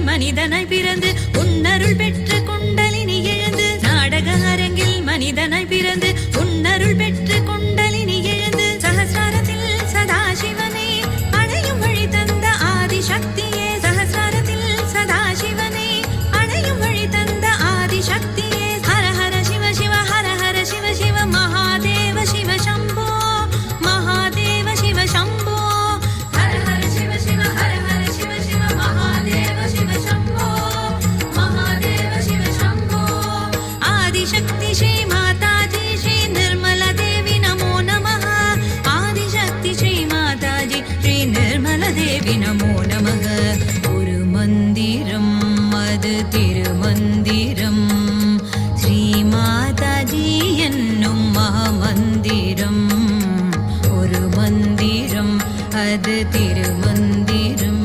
மனிதனாய் பிறந்து உன்னருள் பெற்று குண்டலினி எழுந்து நாடக அரங்கில் மனிதனாய் பிறந்து உன்னருள் பெற்று குண்டலினி எழுந்து சகஸ்ராரத்தில் சதாசிவனை அடையும் வழி தந்த ஆதிசக்தியே சகஸ்ராரத்தில் சதாசிவனை அடையும் வழி தந்த ஆதிசக்தியே ஹர ஹர சிவ சிவ ஹர ஹர சிவ சிவ மகாதேவ சிவ சம்போ மகாதேவ சிவ சம்போ ஹர ஹர சிவ சிவ ஹர ஹர சிவ சிவ மகாதேவ சிவ சம்போ மகாதேவ சிவ சம்போ ஆதிசக்தி ஸ்ரீ மாதாஜி ஸ்ரீ நிர்மலா தேவி நமோ நமः ஆதிசக்தி ஸ்ரீ மாதாஜி ஸ்ரீ நிர்மலா தேவி நமோ நமः ஒரு மந்திரம் அது திருமந்திரம் ஸ்ரீ மாதாஜி என்னும் மகாமந்திரம் ஒரு மந்திரம் அது திருமந்திரம்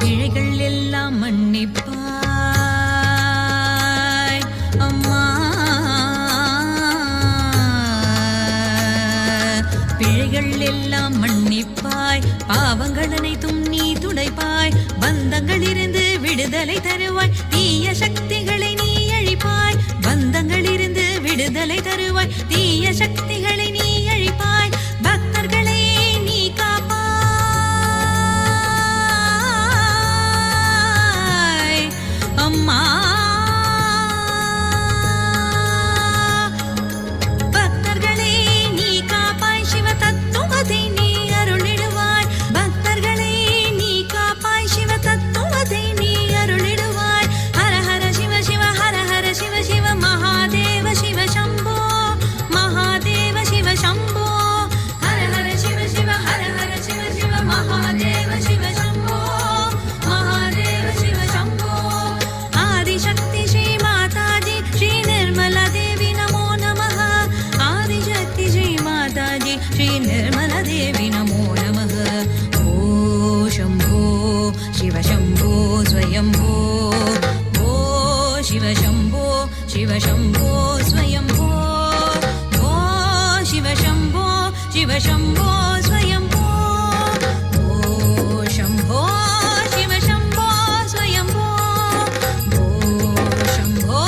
பிழைகள் எல்லாம் மன்னிப்பாய் அம்மா பிழைகள் எல்லாம் மன்னிப்பாய் பாவங்கள் அனைத்தும் நீ துடைப்பாய் பந்தங்கள் இருந்து விடுதலை தருவாய் தீய சக்திகளை நீ அழிப்பாய் பந்தங்கள் இருந்து விடுதலை தருவாய் தீய சக்திகளை நீ அழிப்பாய் பக்தர்களை நீ காப்பாய் அம்மா பக்தர்களை நீ காப்பாய் சிவ தத்துவத்தை நீ அருளிடுவாய் பக்தர்களை நீ காப்பாய் சிவ தத்துவத்தை நீ அருளிடுவாய் ஹர ஹர சிவ சிவ ஹர ஹர சிவ சிவ மகாதேவ சிவ சம்போ மகாதேவ शम्भो स्वयम्भो भो शम्भो शिव शम्भो स्वयम्भो भो शम्भो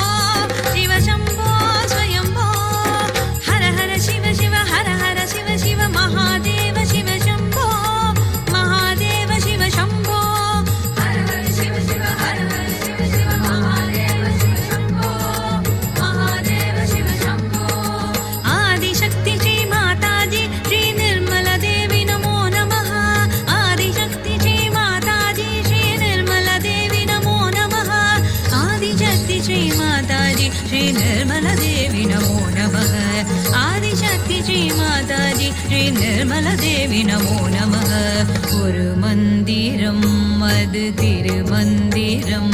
शिव शम्भो स्वयम्भो हर हर शिव शिव हर हर शिव शिव महादेव शिव शम्भो महादेव शिव शम्भो हर हर शिव शिव हर हर शिव शिव महादेव शिव शम्भो महादेव शिव शम्भो आदिशक्ति श्री माताजी श्री निर्मला देवी नमो नमः आदिशक्ति श्री माताजी श्री निर्मला देवी नमो नमः आदिशक्ति श्री माताजी श्री निर्मला देवी नमो नमः आदिशक्ति श्री माताजी श्री निर्मला देवी नमो नमः ஒரு மந்திரம் அது திருமந்திரம்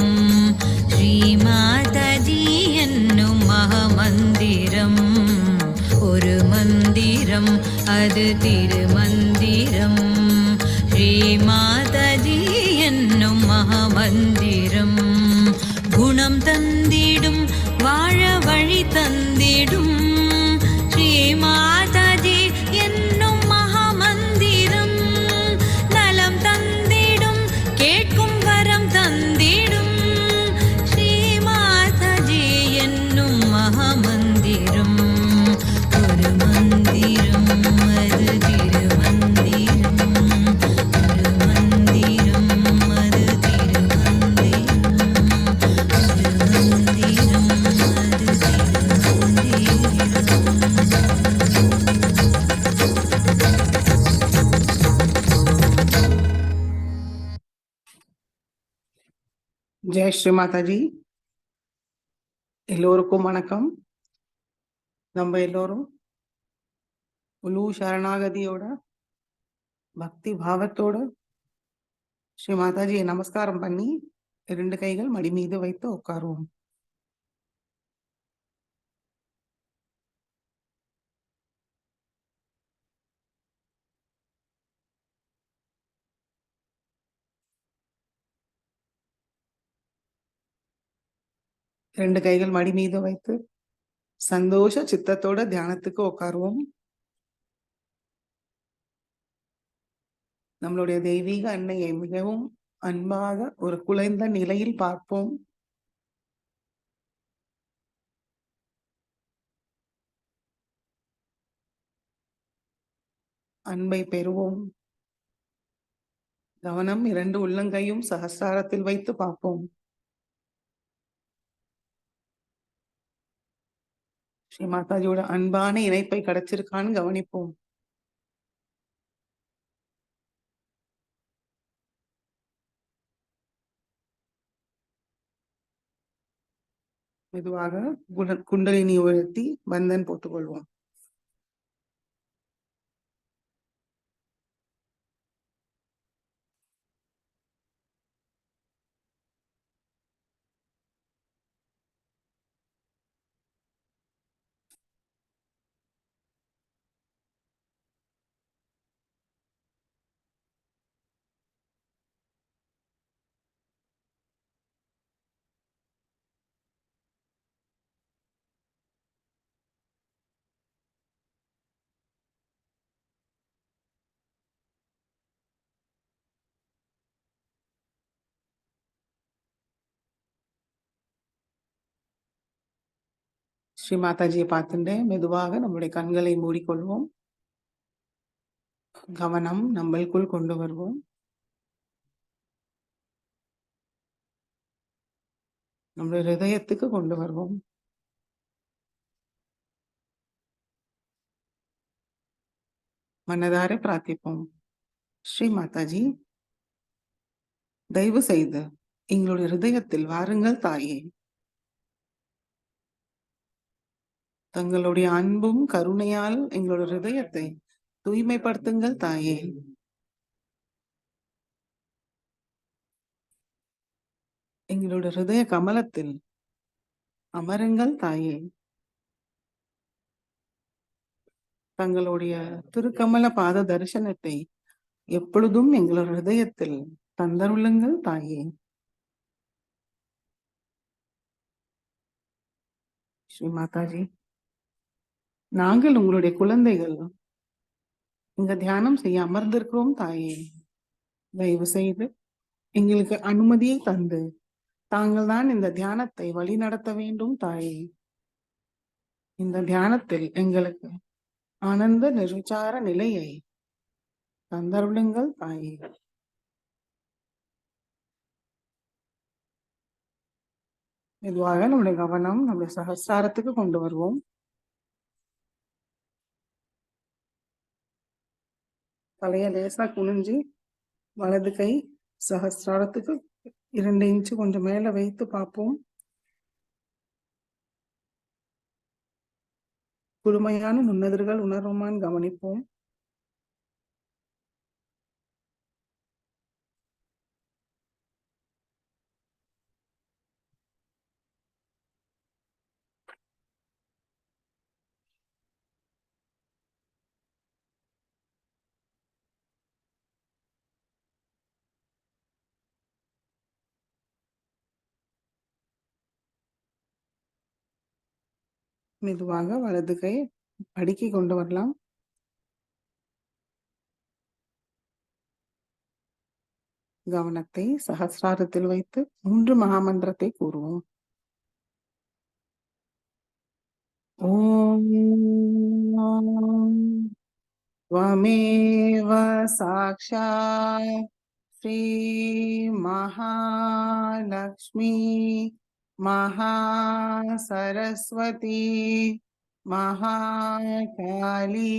ஸ்ரீ மாதாஜி என்னும் மகாமந்திரம் ஒரு மந்திரம் அது திருமந்திரம் ஸ்ரீ மாதாஜி என்னும் மகாமந்திரம் குணம் தந்திடும் வாழ வழி தந்திடும் ஸ்ரீ மாதாஜி என்னும் மகாமந்திரம் நலம் தந்திடும் கேட்கும் வரம் தந்திடும் ஸ்ரீ மாதாஜி என்னும் மகாமந்திரம் ஒரு மந்திரம் அது திருமந்திரம் ஒரு மந்திரம் அது திருமந்திரம் ஒரு மந்திரம் அது திருமந்திரம் ஜெய் ஸ்ரீ மாதாஜி. எல்லோருக்கும் வணக்கம். நம்ம எல்லோரும் முழு சரணாகதியோட பக்தி பாவத்தோட ஸ்ரீ மாதாஜியை நமஸ்காரம் பண்ணி 2 கைகள் மடி மீது வைத்து உட்காருவோம். ரெண்டு கைகள் மடி மீது வைத்து சந்தோஷ சித்தத்தோட தியானத்துக்கு உட்காருவோம். நம்மளுடைய தெய்வீக அன்னையை மிகவும் அன்பாக ஒரு குலைந்த நிலையில் பார்ப்போம். அன்பை பெறுவோம். கவனம் 2 உள்ளங்கையும் சகஸ்ராரத்தில் வைத்து பார்ப்போம். ஸ்ரீ மாதாஜியோட அன்பான இணைப்பை கிடைச்சிருக்கான்னு கவனிப்போம். மெதுவாக குண்டலினி உயர்த்தி பந்தன் போட்டுக்கொள்வோம். ஸ்ரீ மாதாஜியை பார்த்துட்டு மெதுவாக நம்முடைய கண்களை மூடிக்கொள்வோம். கவனம் நம்மளுக்குள் கொண்டு வருவோம். நம்முடைய ஹிருதயத்துக்கு கொண்டு வருவோம். மனதார பிரார்த்திப்போம். ஸ்ரீ மாதாஜி, தயவு செய்து எங்களுடைய ஹிருதயத்தில் வாருங்கள் தாயே. தங்களுடைய அன்பும் கருணையால் எங்களுடைய ஹிருதயத்தை தூய்மைப்படுத்துங்கள் தாயே. எங்களுடைய ஹிருதய கமலத்தில் அமருங்கள் தாயே. தங்களுடைய திருக்கமல பாத தரிசனத்தை எப்பொழுதும் எங்களுடைய ஹிருதயத்தில் தந்தருளுங்கள் தாயே. ஸ்ரீ மாதாஜி, நாங்கள் உங்களுடைய குழந்தைகள். இங்க தியானம் செய்ய அமர்ந்திருக்கிறோம் தாயே. தயவு செய்து எங்களுக்கு அனுமதியை தந்து தாங்கள் தான் இந்த தியானத்தை வழி நடத்த வேண்டும் தாயே. இந்த தியானத்தில் எங்களுக்கு ஆனந்த நிர்விசார நிலையை தந்தருளுங்கள் தாயே. மெதுவாக நம்முடைய கவனம் நம்முடைய சகஸ்ராரத்துக்கு கொண்டு வருவோம். தலைய லேசா குனிஞ்சு வலது கை சகஸ்ராரத்துக்கு 2 இன்ச்சு கொஞ்சம் மேல வைத்து பார்ப்போம். குழுமையான நுண்ணதிர்கள் உணர்வுமான் கவனிப்போம். மெதுவாக வலது கை அடுக்கி கொண்டு வரலாம். கவனத்தை சகஸ்ராரத்தில் வைத்து 3 மகாமந்திரத்தை கூறுவோம். ஓம் त्वमेव साक्षात् श्री महालक्ष्मी महासरस्वती महाकाली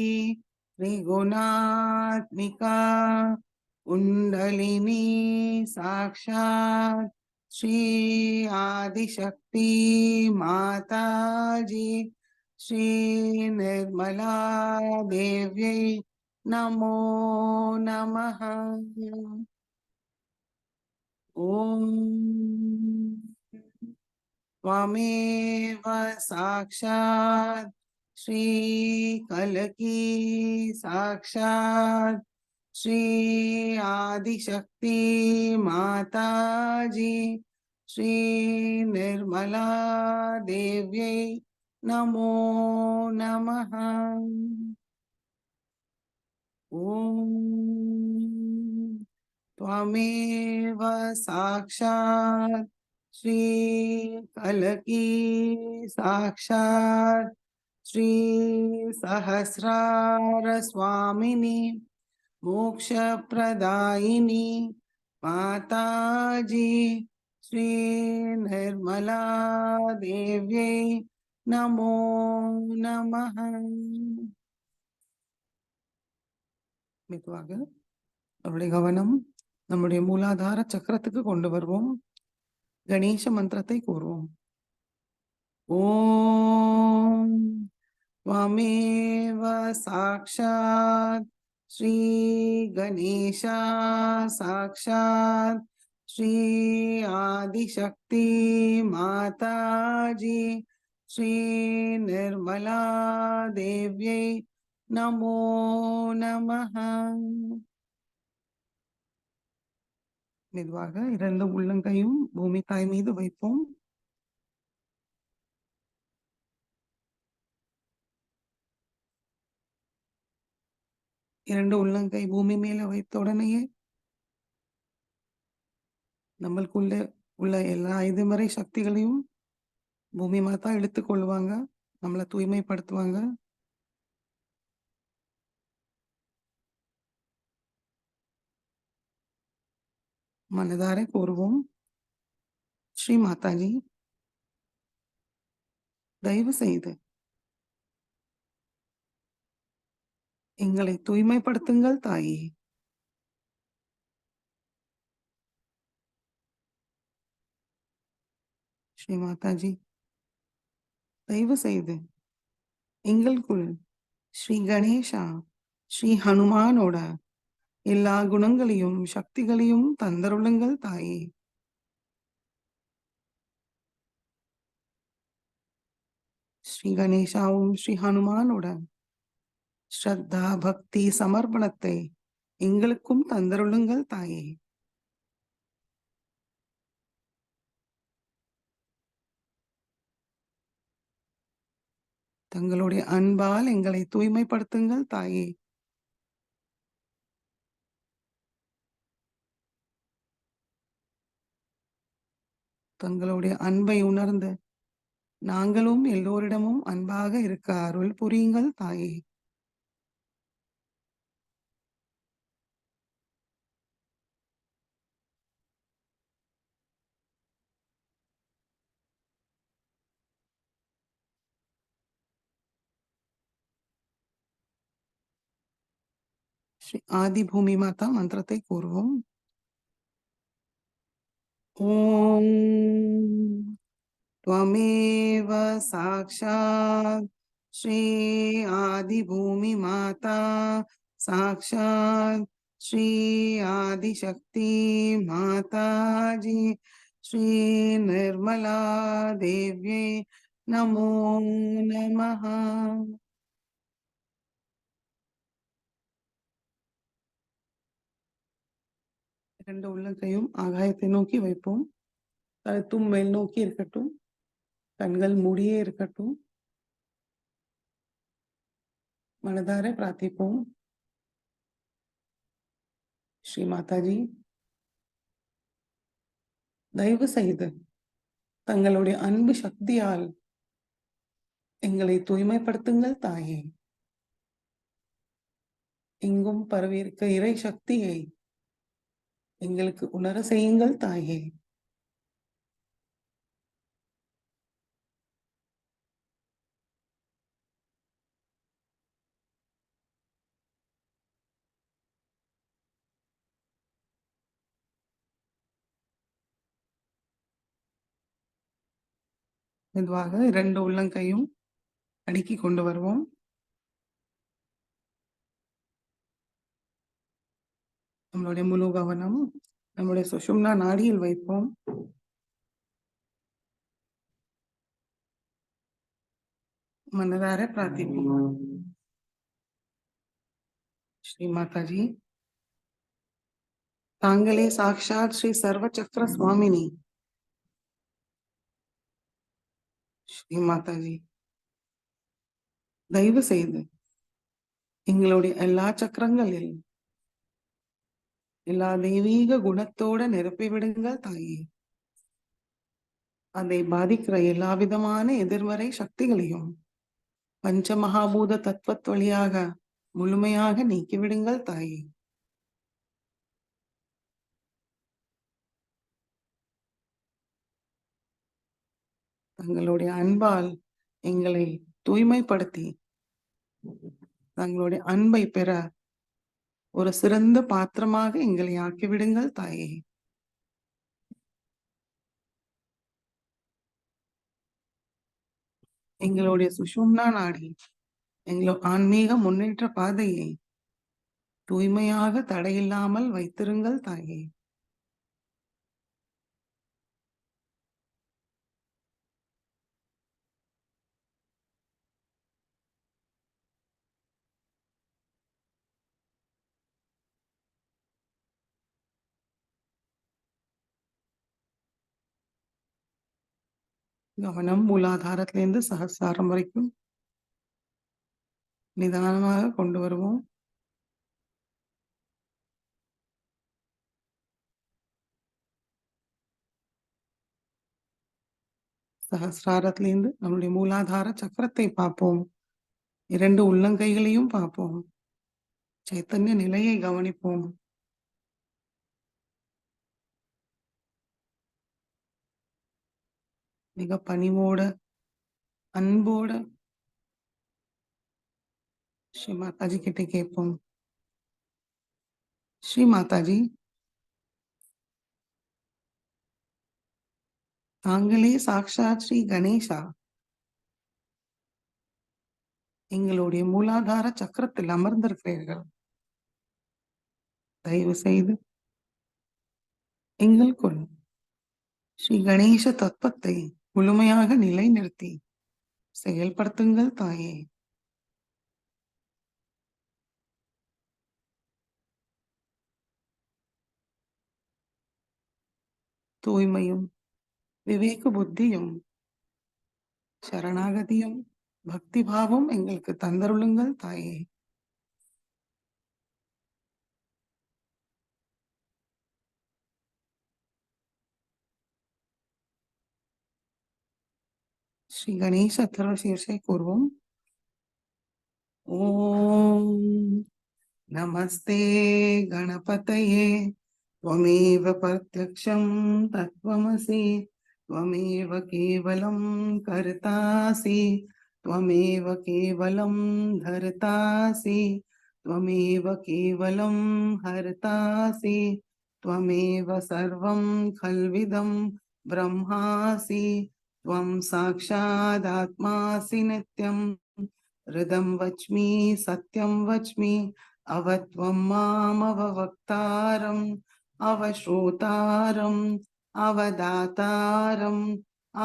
त्रिगुणात्मिका कुंडलिनी साक्षात् श्री आदिशक्ति माताजी श्री निर्मला देव्यै नमो नमः। ओम त्वमेव साक्षात् श्री कलकी साक्षात् श्री आदिशक्ति माताजी श्री निर्मला देव्यै नमो नमः। ओम त्वमेव साक्षात् श्री कलकी साक्षात् श्री सहस्रार स्वामिनी मोक्षप्रदायिनी माताजी श्री निर्मला देव्यै नमो नमः। மெதுவாக நம்முடைய கவனம் நம்முடைய மூலாதார சக்கரத்துக்கு கொண்டு வருவோம். கணேச மந்திரத்தை கூறுவோம். ஓம் त्वमेव साक्षात् श्री गणेशा साक्षात् श्री आदिशक्ति माताजी श्री निर्मला देव्यै नमो नमः। மெதுவாக 2 உள்ளங்கையும் பூமி தாய் மீது வைப்போம். இரண்டு உள்ளங்கை பூமி மேல வைத்த உடனேயே நம்மளுக்குள்ள உள்ள எல்லா எதிர்மறை சக்திகளையும் பூமி மாதா எடுத்துக்கொள்வாங்க, நம்மளை தூய்மைப்படுத்துவாங்க. மனதார கூறுவோம். ஸ்ரீ மாதாஜி, தயவு செய்து எங்களை தூய்மைப்படுத்துங்கள் தாயே. ஸ்ரீ மாதாஜி, தயவு செய்து எங்களுக்குள் ஸ்ரீ கணேசா ஸ்ரீ ஹனுமானோட எல்லா குணங்களையும் சக்திகளையும் தந்தருளுங்கள் தாயே. ஸ்ரீ கணேசாவும் ஸ்ரீ ஹனுமானோட ஸ்ரத்தா பக்தி சமர்ப்பணத்தை எங்களுக்கும் தந்தருளுங்கள் தாயே. தங்களுடைய அன்பால் எங்களை தூய்மைப்படுத்துங்கள் தாயே. தங்களுடைய அன்பை உணர்ந்து நாங்களும் எல்லோரிடமும் அன்பாக இருக்க அருள் புரியுங்கள் தாயே. ஸ்ரீ ஆதி பூமி மாதா மந்திரத்தை கூறுவோம். ஓம் त्वमेव साक्षात् श्री आदिभूमि माता साक्षात् श्री आदिशक्ति माता जी श्री निर्मला देव्ये नमो नमः. இரண்டு உள்ளங்கையும் ஆகாயத்தை நோக்கி வைப்போம். கழுத்தும் மேல் நோக்கி இருக்கட்டும். கண்கள் மூடியே இருக்கட்டும். மனதார பிரார்த்திப்போம். ஸ்ரீ மாதாஜி, தயவு செய்து தங்களுடைய அன்பு சக்தியால் எங்களை தூய்மைப்படுத்துங்கள் தாயே. எங்கும் பரவியிருக்க இறை சக்தியை எங்களுக்கு உணர செய்யுங்கள் தாயே. மெதுவாக இரண்டு உள்ளங்கையும் அடுக்கி கொண்டு வருவோம். நம்மளுடைய முழு கவனம் நம்முடைய சுஷும்னா நாடியில் வைப்போம். மனதார பிரார்த்திப்போம். ஸ்ரீ மாதாஜி, தாங்களே சாக்ஷாத் ஸ்ரீ சர்வ சக்கர சுவாமினி. ஸ்ரீ மாதாஜி, தயவு செய்து எங்களுடைய எல்லா சக்கரங்களில் எல்லா தெய்வீக குணத்தோட நிரப்பி விடுங்கள் தாயே. அதை பாதிக்கிற எல்லா விதமான எதிர்மறை சக்திகளையும் பஞ்ச மகாபூத தத்துவத் வழியாக முழுமையாக நீக்கிவிடுங்கள் தாயே. தங்களுடைய அன்பால் எங்களை தூய்மைப்படுத்தி தங்களுடைய அன்பை பெற ஒரு சிறந்த பாத்திரமாக எங்களை ஆக்கிவிடுங்கள் தாயே. எங்களுடைய சுஷும்னா நாடி எங்களோட ஆன்மீக முன்னேற்ற பாதையை தூய்மையாக தடையில்லாமல் வைத்திருங்கள் தாயே. கவனம் மூலாதாரத்திலிருந்து சகஸ்ராரம் வரைக்கும் நிதானமாக கொண்டு வருவோம். சகஸ்ராரத்திலிருந்து நம்முடைய மூலாதார சக்கரத்தை பார்ப்போம். இரண்டு உள்ளங்கைகளையும் பார்ப்போம். சைத்தன்ய நிலையை கவனிப்போம். மிக பணிவோட அன்போட ஸ்ரீ மாதாஜி கிட்ட கேட்போம். ஸ்ரீ மாதாஜி, தாங்களே சாக்ஷாத் ஸ்ரீ கணேசா எங்களுடைய மூலாதார சக்கரத்தில் அமர்ந்திருக்கிறீர்கள். தயவு செய்து எங்களுக்குள் ஸ்ரீ கணேச தத்துவத்தை முழுமையாக நிலைநிறுத்தி செயல்படுத்துங்கள் தாயே. தூய்மையும் விவேக புத்தியும் சரணாகதியும் பக்தி பாவம் எங்களுக்கு தந்தருளுங்கள் தாயே. ஸ்ரீ கணேச அதர்வ சீர்ஷை கூறுவோம். ஓம் நமஸ்தே கணபதயே त्वमेव प्रत्यक्षं तत्त्वमसि त्वमेव केवलं कर्तासि त्वमेव केवलं धर्तासि त्वमेव केवलं हर्तासि त्वमेव सर्वं खल्विदं ब्रह्मासि त्वं साक्षादात्मासि नित्यं हृदं वच्मि सत्यं वच्मि अवत्वं मामवक्तारम् अवश्रोतारम् अवदातारम्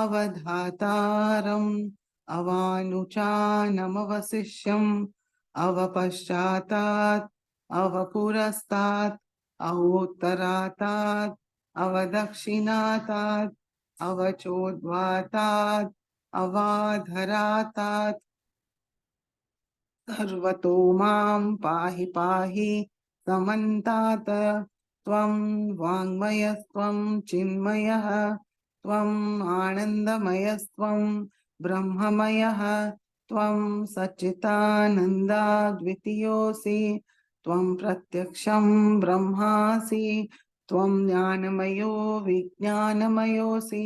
अवधातारम् अवानुचानमवशिष्यम् अवपश्चातात् अवपुरस्तात् अवोत्तरातात् अवदक्षिणातात् अवचोद्वातात् अवाधरातात् सर्वतो मां पाहि पाहि समन्तात् त्वं वाङ्मयस्त्वं चिन्मयः त्वम् आनन्दमयस्त्वं ब्रह्ममयः त्वं सच्चिदानन्दाद्वितीयोऽसि त्वं प्रत्यक्षं ब्रह्मासि त्वं ज्ञानमयो विज्ञानमयोऽसि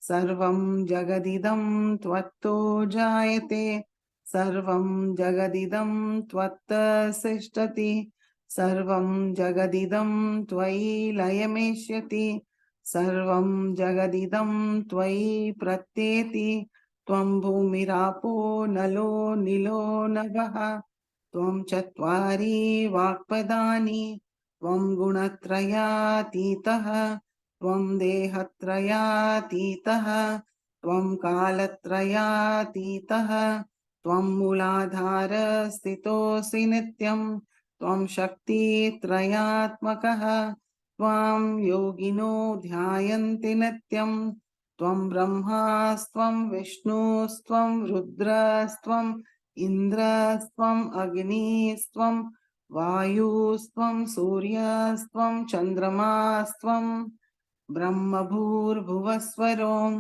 सर्वं जगदिदं त्वत्तो जायते सर्वं जगदिदं त्वत्तसिष्ठति सर्वं जगदिदं त्वयि लयमेष्यति सर्वं जगदिदं त्वयि प्रत्येति त्वं भूमिरापो नलो निलो नभः त्वं चत्वारि वाक्पदानि त्वं गुणत्रयातीतः त्वं देहत्रयातीतः त्वं कालत्रयातीतः त्वं मूलाधारस्थितोऽसि नित्यं त्वं शक्तित्रयात्मकः त्वां योगिनो ध्यायन्ति नित्यं त्वं ब्रह्मास्त्वं विष्णुस्त्वं रुद्रस्त्वम् इन्द्रस्त्वम् अग्निस्त्वं वायुस्त्वं सूर्यस्त्वं चन्द्रमास्त्वं ब्रह्मभूर्भुवस्वरों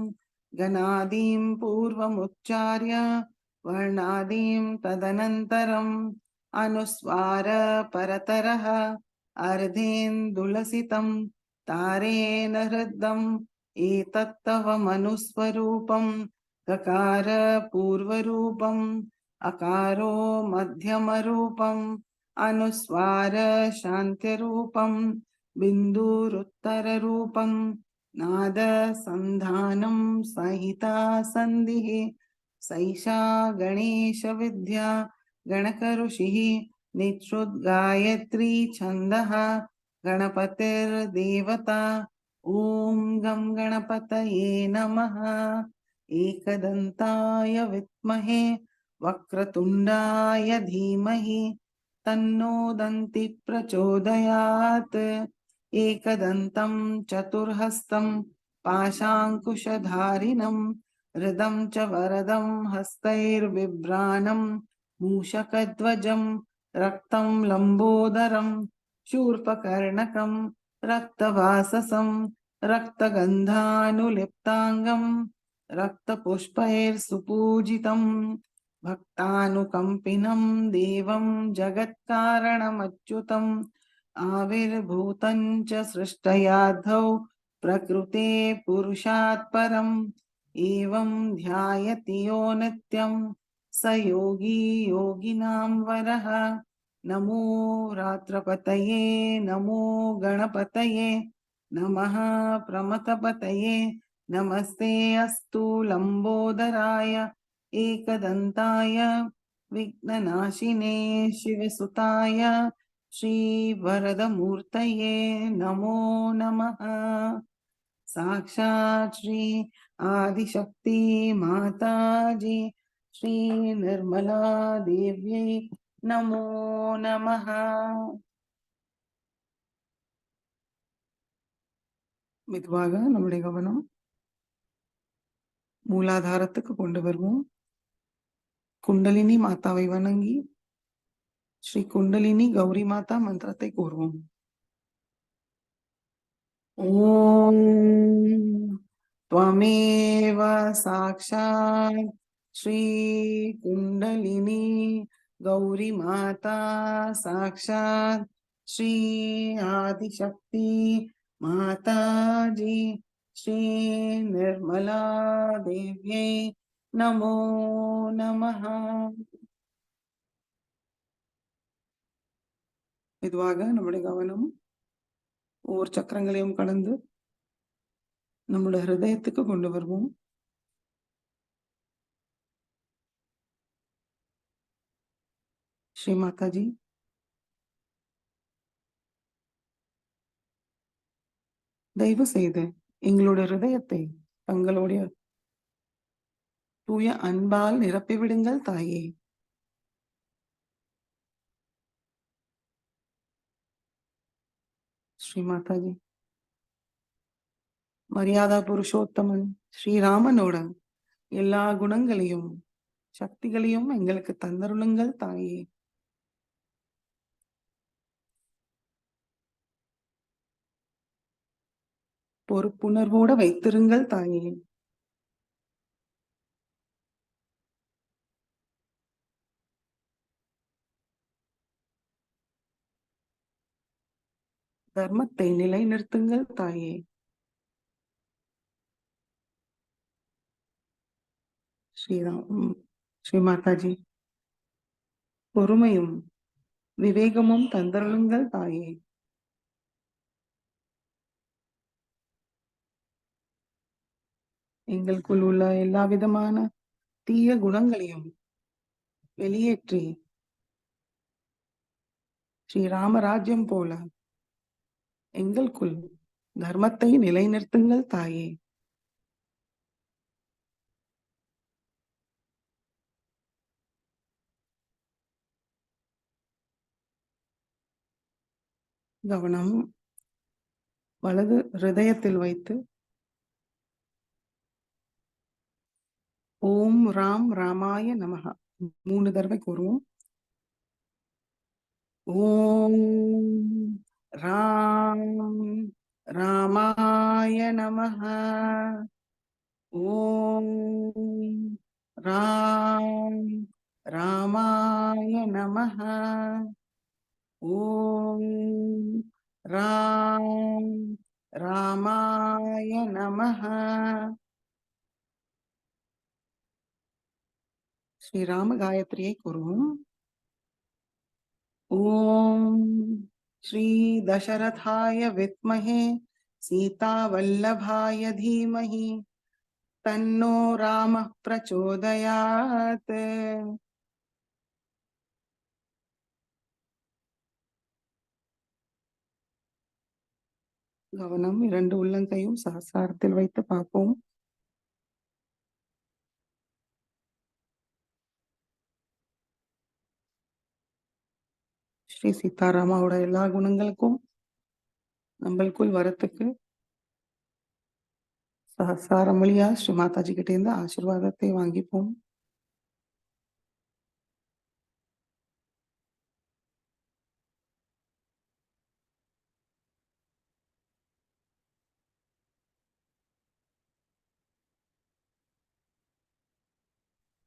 गणादीं पूर्वमुच्चार्य वर्णादीं तदनन्तरम् अनुस्वार परतरः अर्धेन्दुलसितं तारेण हृदम् एतत्तव मनुस्वरूपं ककार पूर्वरूपम् अकारो मध्यमरूपम् अनुस्वार शान्त्यरूपम् बिन्दुरुत्तररूपम् नाद सन्धानं संहिता सन्धिः सैषा गणेश विद्या गणकऋषिः निश्रुतगायत्री छन्दः गणपतिर्देवता ॐ गं गणपतये नमः एकदन्ताय विद्महे वक्रतुण्डाय धीमहि तन्नो दन्ति प्रचोदयात् एकदन्तं चतुर्हस्तं पाशाङ्कुशधारिणं हृदं च वरदं हस्तैर्बिभ्राणं मूषकध्वजं रक्तं लम्बोदरं शूर्पकर्णकं रक्तवाससं रक्तगन्धानुलिप्ताङ्गं रक्तपुष्पैर्सुपूजितं भक्तानुकम्पिनं देवं जगत्कारणमच्युतम् आविर्भूतं च सृष्टयाद्धौ प्रकृते पुरुषात् परम् एवं ध्यायति यो नित्यं स योगी योगिनां वरः नमो रात्रपतये नमो गणपतये नमः प्रमथपतये नमस्ते अस्तु लम्बोदराय एकदन्ताय विघ्ननाशिने शिवसुताय श्रीवरदमूर्तये नमो नमः साक्षात् श्री आदिशक्ति माताजी श्री निर्मला देव्यै नमो नमः மெதுவாக நம்முடைய கவனம் மூலாதாரத்துக்கு கொண்டு வருவோம். குண்டலினி மாதாவை வணங்கி ஸ்ரீ குண்டலினி கௌரி மாதா மந்திரத்தை கூறுவோம். ஓம் त्वमेव साक्षात् श्रीकुण्डलिनी गौरीमाता साक्षात् श्री आदिशक्ति माताजी श्री निर्मला देव्यै नमो நமः. மெதுவாக நம்முடைய கவனம் ஒவ்வொரு சக்கரங்களையும் கடந்து நம்முடைய ஹிருதயத்துக்கு கொண்டு வருவோம். ஸ்ரீ மாதாஜி, தயவு செய்து எங்களுடைய ஹிருதயத்தை தங்களுடைய தூய அன்பால் நிரப்பிவிடுங்கள் தாயே. ஸ்ரீ மாதாஜி, மரியாதா புருஷோத்தமன் ஸ்ரீராமனோட எல்லா குணங்களையும் சக்திகளையும் எங்களுக்கு தந்தருளுங்கள் தாயே. பொறுப்புணர்வோட வைத்திருங்கள் தாயே. தர்மத்தை நிலைநிறுத்துங்கள் தாயே. ஸ்ரீராம் ஸ்ரீ மாதாஜி, பொறுமையும் விவேகமும் தந்தருளுங்கள் தாயே. எங்களுக்குள் உள்ள எல்லா விதமான தீய குணங்களையும் வெளியேற்றி ஸ்ரீராமராஜ்யம் போல எங்களுக்குள் தர்மத்தை நிலைநிறுத்துங்கள் தாயே. கவனம் வலது ஹிருதயத்தில் வைத்து ஓம் ராம் ராமாய நமஹ 3 தடவை கூறுவோம். ஓம் ராம் ராமாய நமஹ. ஓம் ராம் ராமாய நமஹ. ஓம் ராம் ராமாய நமஹ. ஸ்ரீராம காயத்ரியை கூறுவோம். ஓம் ஸ்ரீ தசரதாய வித்மஹே சீதாவல்லபாய தீமஹி தன்னோ ராம பிரச்சோதயாத். கவனம் 2 உள்ளங்கையும் சகசாரத்தில் வைத்து பார்ப்போம். ஸ்ரீ சீதாராமாவோட எல்லா குணங்களுக்கும் நம்மளுக்குள் வரத்துக்கு சகசாரம் வழியா ஸ்ரீ மாதாஜி கிட்ட இருந்து ஆசீர்வாதத்தை வாங்கிப்போம்.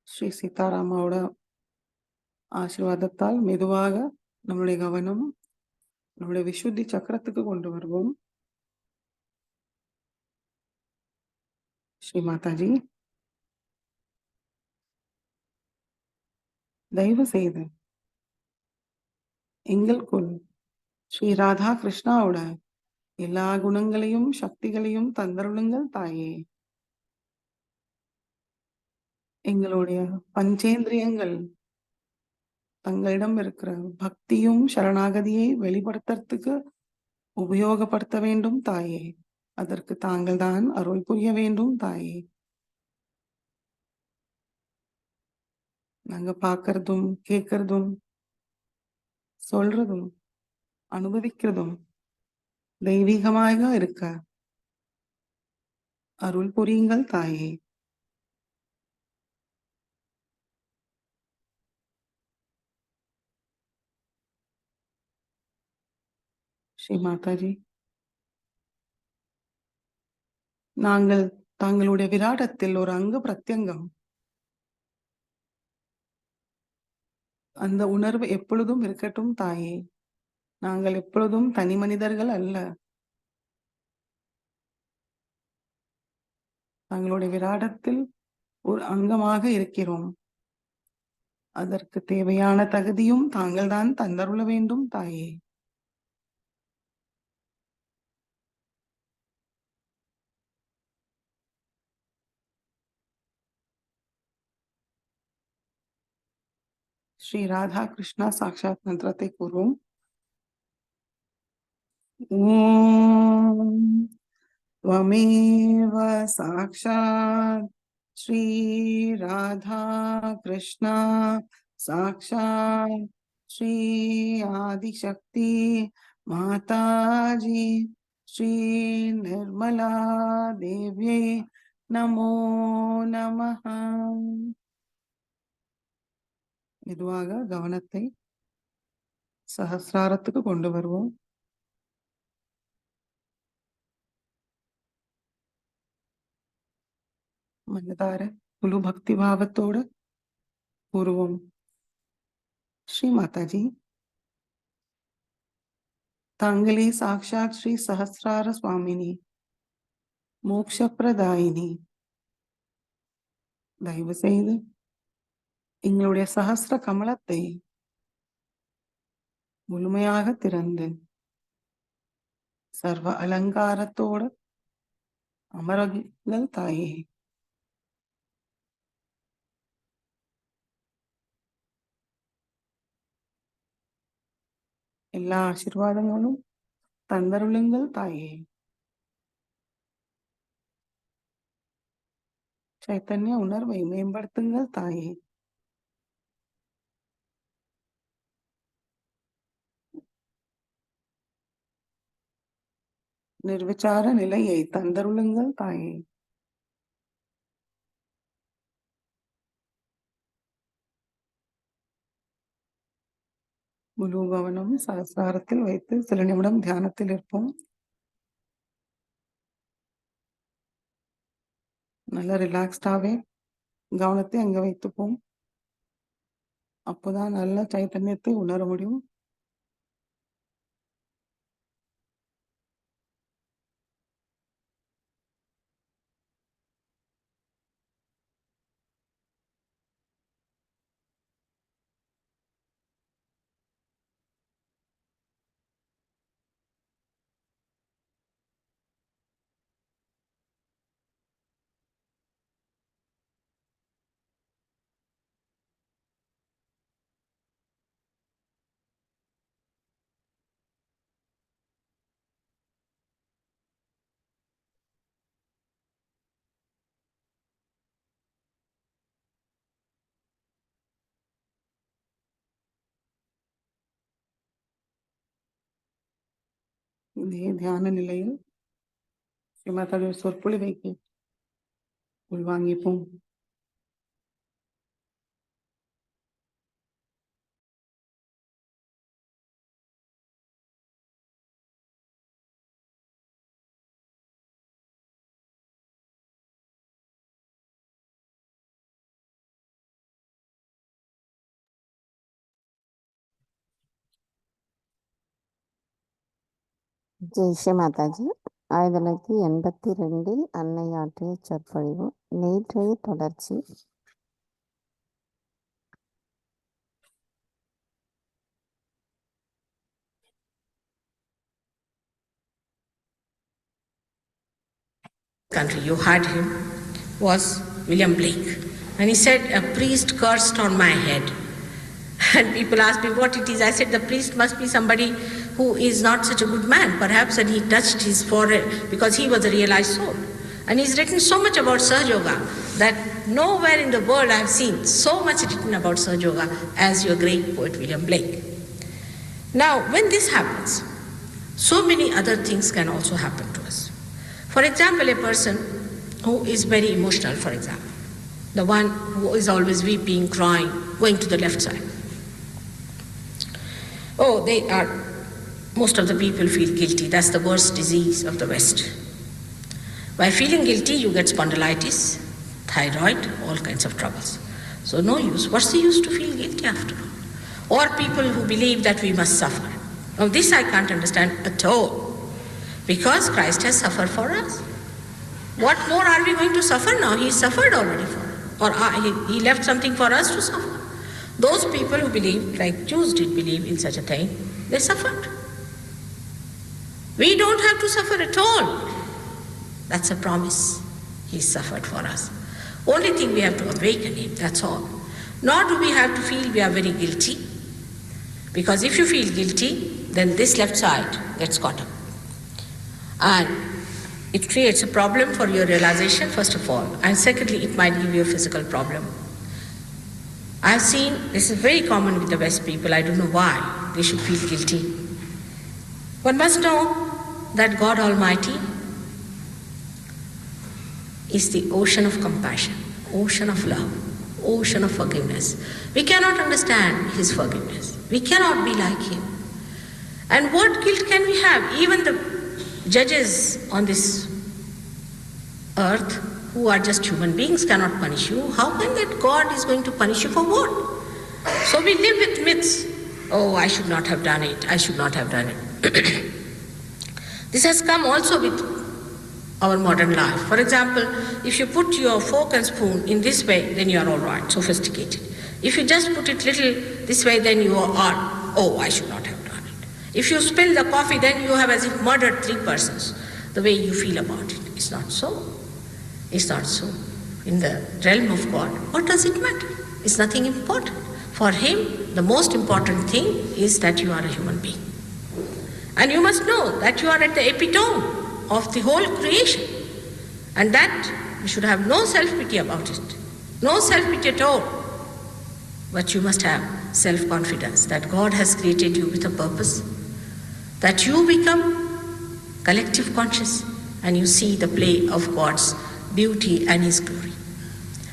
ஸ்ரீ சீதாராமாவோட ஆசீர்வாதத்தால் மெதுவாக நம்மளுடைய கவனம் நம்முடைய விசுத்தி சக்கரத்துக்கு கொண்டு வருவோம். ஸ்ரீ மாதாஜி, தயவு செய்து எங்களுக்குள் ஸ்ரீ ராதா கிருஷ்ணாவோட எல்லா குணங்களையும் சக்திகளையும் தந்தருளுங்கள் தாயே. எங்களுடைய பஞ்சேந்திரியங்கள் தங்களிடம் இருக்கிற பக்தியும் சரணாகதியை வெளிப்படுத்துறதுக்கு உபயோகப்படுத்த வேண்டும் தாயே. அதற்கு தாங்கள் தான் அருள் புரிய வேண்டும் தாயே. நாங்க பார்க்கறதும் கேட்கறதும் சொல்றதும் அனுபவிக்கிறதும் தெய்வீகமாக இருக்க அருள் புரியுங்கள் தாயே. ஸ்ரீ மாதாஜி, நாங்கள் தாங்களுடைய விராடத்தில் ஒரு அங்க பிரத்யங்கம். அந்த உணர்வு எப்பொழுதும் இருக்கட்டும் தாயே. நாங்கள் எப்பொழுதும் தனி மனிதர்கள் அல்ல. தங்களுடைய விராடத்தில் ஒரு அங்கமாக இருக்கிறோம். அதற்கு தேவையான தகுதியும் தாங்கள்தான் தந்தருள வேண்டும் தாயே. ஸ்ரீ ராதா கிருஷ்ணா சாக்ஷாத் மந்திரத்தை கூறுவோம். ஓம் त्वमेव साक्षात् श्री राधा कृष्णा साक्षात् श्री आदिशक्ति माताजी श्री निर्मला देव्यै नमो नमः. மெதுவாக கவனத்தை சஹஸ்ராரத்துக்கு கொண்டு வருவோம். மனதார முழு பக்தி பாவத்தோடு கூறுவோம். ஸ்ரீ மாதாஜி, தாங்களே சாக்ஷாத் ஸ்ரீ சஹஸ்ரார சுவாமினி, மோக்ஷப்பிரதாயினி. தயவு செய்து எங்களுடைய சஹஸ்ர கமலத்தை முழுமையாக திறந்து சர்வ அலங்காரத்தோடு அமரங்கள் தாயே. எல்லா ஆசீர்வாதங்களும் தந்தருளுங்கள் தாயே. சைத்தன்ய உணர்வை மேம்படுத்துங்கள் தாயே. நிர்விச்சார நிலையை தந்தருளுங்கள் தாயே. முழு கவனம் சஹஸ்ராரத்தில் வைத்து சில நிமிடம் தியானத்தில் இருப்போம். நல்ல ரிலாக்ஸ்டாவே கவனத்தை அங்க வைத்துப்போம். அப்போதான் நல்ல சைத்தன்யத்தை உணர முடியும். இதே தியான நிலையில் ஸ்ரீமாதாவுடைய சொற்பொழிவைக்கு உள்வாங்கிப்போம். ஜெய் ஸ்ரீ மாதாஜி. 1982 அன்னை ஆற்றிய சொற்பொழிவு நேற்றைய தொடர்ச்சி. Country you heard him was William Blake, and he said, a priest cursed on my head. And people asked me what it is. I said the priest must be somebody who is not such a good man, perhaps, and he touched his forehead because he was a realized soul. And he's written so much about Sahaja Yoga that nowhere in the world I have seen so much written about Sahaja Yoga as your great poet William Blake. Now, when this happens, so many other things can also happen to us. For example, a person who is very emotional, for example, the one who is always weeping, crying, going to the left side. Oh, most of the people feel guilty. That's the worst disease of the West. By feeling guilty, you get spondylitis, thyroid, all kinds of troubles. So no use. What's the use to feel guilty after all? Or people who believe that we must suffer. Now this I can't understand at all. Because Christ has suffered for us. What more are we going to suffer now? He suffered already for us. Or he left something for us to suffer. Those people who believe, like Jews did believe in such a thing, they suffered. We don't have to suffer at all. That's a promise. He suffered for us. Only thing we have to awaken him, that's all. Nor do we have to feel we are very guilty. Because if you feel guilty, then this left side gets caught up. And it creates a problem for your realization, first of all. And secondly, it might give you a physical problem. I've seen, this is very common with the West people, I don't know why they should feel guilty. One must know that God Almighty is the ocean of compassion, ocean of love, ocean of forgiveness. We cannot understand his forgiveness. We cannot be like him. And what guilt can we have? Even the judges on this earth, who are just human beings, cannot punish you. How can that God is going to punish you for what? So we live with myths. Oh, I should not have done it. I should not have done it. This has come also with our modern life. For example, if you put your fork and spoon in this way, then you are all right, sophisticated. If you just put it little this way, then you are, oh, I should not have done it. If you spill the coffee, then you have as if murdered 3 persons. The way you feel about it. It's not so. It's not so. In the realm of God, what does it matter? It's nothing important. For him, the most important thing is that you are a human being. And you must know that you are at the epitome of the whole creation. And that you should have no self-pity about it. No self-pity at all. But you must have self-confidence that God has created you with a purpose. That you become collective conscious and you see the play of God's beauty and his glory.